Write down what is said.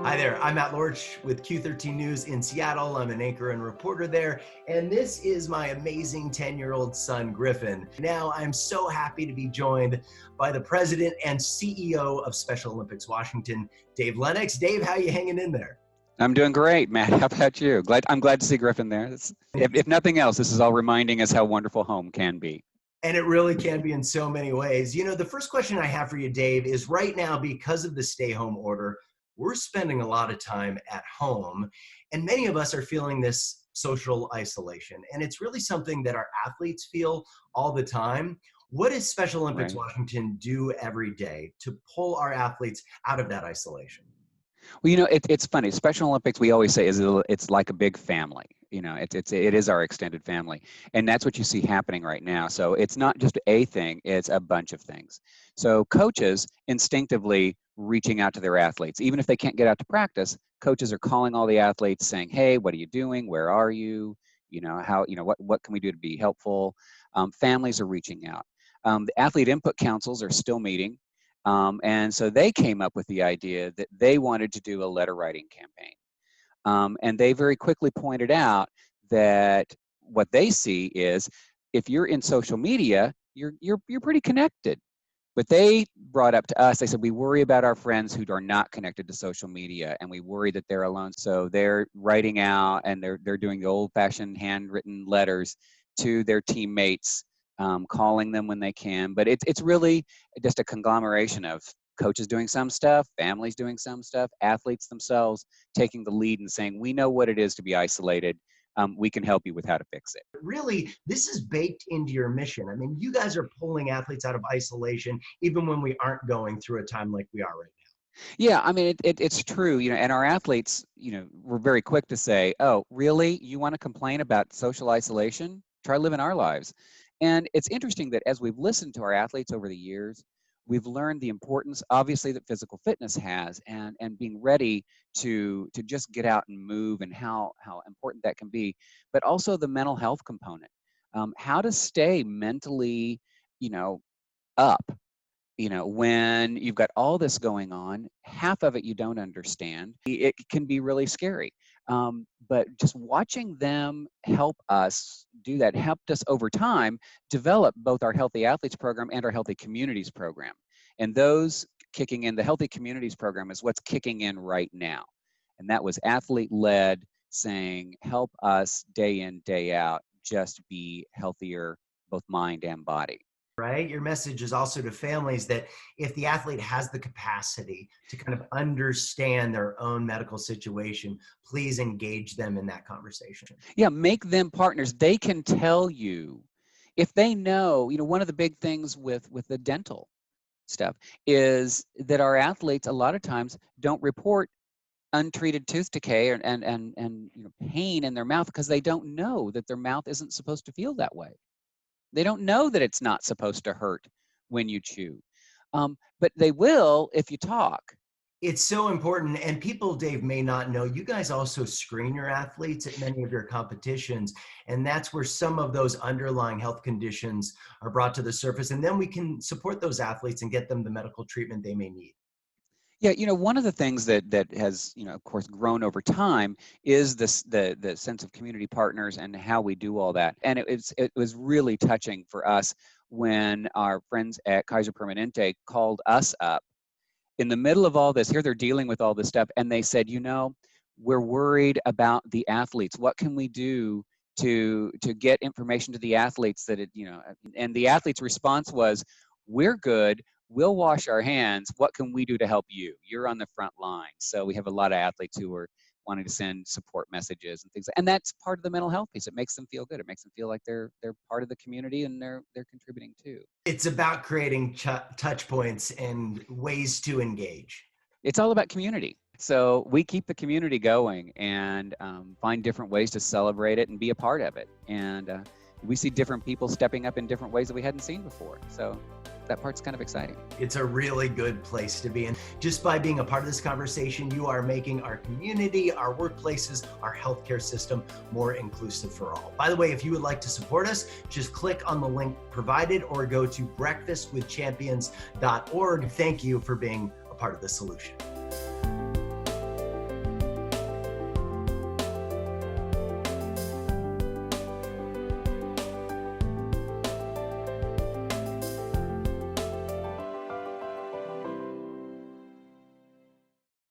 Hi there, I'm Matt Lorch with Q13 News in Seattle. I'm an anchor and reporter there, and this is my amazing 10-year-old son, Griffin. Now, I'm so happy to be joined by the president and CEO of Special Olympics Washington, Dave Lenox. Dave, how you hanging in there? I'm doing great, Matt. How about you? I'm glad to see Griffin there. If nothing else, this is all reminding us how wonderful home can be. And it really can be in so many ways. You know, the first question I have for you, Dave, is right now, because of the stay-home order, we're spending a lot of time at home, and many of us are feeling this social isolation. And it's really something that our athletes feel all the time. What does Special Olympics Right. Washington do every day to pull our athletes out of that isolation? Well, it's funny. Special Olympics, we always say, it's like a big family. It is our extended family, and that's what you see happening right now. So it's not just a thing; it's a bunch of things. So coaches instinctively reaching out to their athletes, even if they can't get out to practice. Coaches are calling all the athletes, saying, "Hey, what are you doing? Where are you? What can we do to be helpful?" Families are reaching out. The athlete input councils are still meeting. And so they came up with the idea that they wanted to do a letter writing campaign. And they very quickly pointed out that what they see is if you're in social media, you're pretty connected. But they brought up to us, they said, we worry about our friends who are not connected to social media, and we worry that they're alone. So they're writing out and they're doing the old-fashioned handwritten letters to their teammates, calling them when they can. But it's really just a conglomeration of coaches doing some stuff, families doing some stuff, athletes themselves taking the lead and saying, we know what it is to be isolated. We can help you with how to fix it. Really, this is baked into your mission. I mean, you guys are pulling athletes out of isolation, even when we aren't going through a time like we are right now. Yeah, I mean, it's true, and our athletes, we're very quick to say, oh, really? You want to complain about social isolation? Try living our lives. And it's interesting that as we've listened to our athletes over the years, we've learned the importance, obviously, that physical fitness has, and being ready to just get out and move, and how important that can be, but also the mental health component, how to stay mentally, up. When you've got all this going on, half of it you don't understand, it can be really scary. But just watching them help us do that helped us over time develop both our Healthy Athletes program and our Healthy Communities program. And those kicking in, the Healthy Communities program is what's kicking in right now. And that was athlete-led, saying, help us day in, day out, just be healthier, both mind and body. Right? Your message is also to families that if the athlete has the capacity to kind of understand their own medical situation, please engage them in that conversation. Yeah, make them partners. They can tell you if they know, one of the big things with the dental stuff is that our athletes a lot of times don't report untreated tooth decay and pain in their mouth because they don't know that their mouth isn't supposed to feel that way. They don't know that it's not supposed to hurt when you chew. But they will if you talk. It's so important. And people, Dave, may not know, you guys also screen your athletes at many of your competitions. And that's where some of those underlying health conditions are brought to the surface. And then we can support those athletes and get them the medical treatment they may need. Yeah, one of the things that has, of course, grown over time is the sense of community partners and how we do all that. And it was really touching for us when our friends at Kaiser Permanente called us up in the middle of all this. Here they're dealing with all this stuff, and they said, we're worried about the athletes. What can we do to get information to the athletes and the athletes' response was, we're good. We'll wash our hands. What can we do to help you? You're on the front line. So we have a lot of athletes who are wanting to send support messages and things. And that's part of the mental health piece. It makes them feel good. It makes them feel like they're part of the community and they're contributing too. It's about creating touch points and ways to engage. It's all about community. So we keep the community going and find different ways to celebrate it and be a part of it. And we see different people stepping up in different ways that we hadn't seen before. So that part's kind of exciting. It's a really good place to be in. Just by being a part of this conversation, you are making our community, our workplaces, our healthcare system more inclusive for all. By the way, if you would like to support us, just click on the link provided or go to breakfastwithchampions.org. Thank you for being a part of the solution.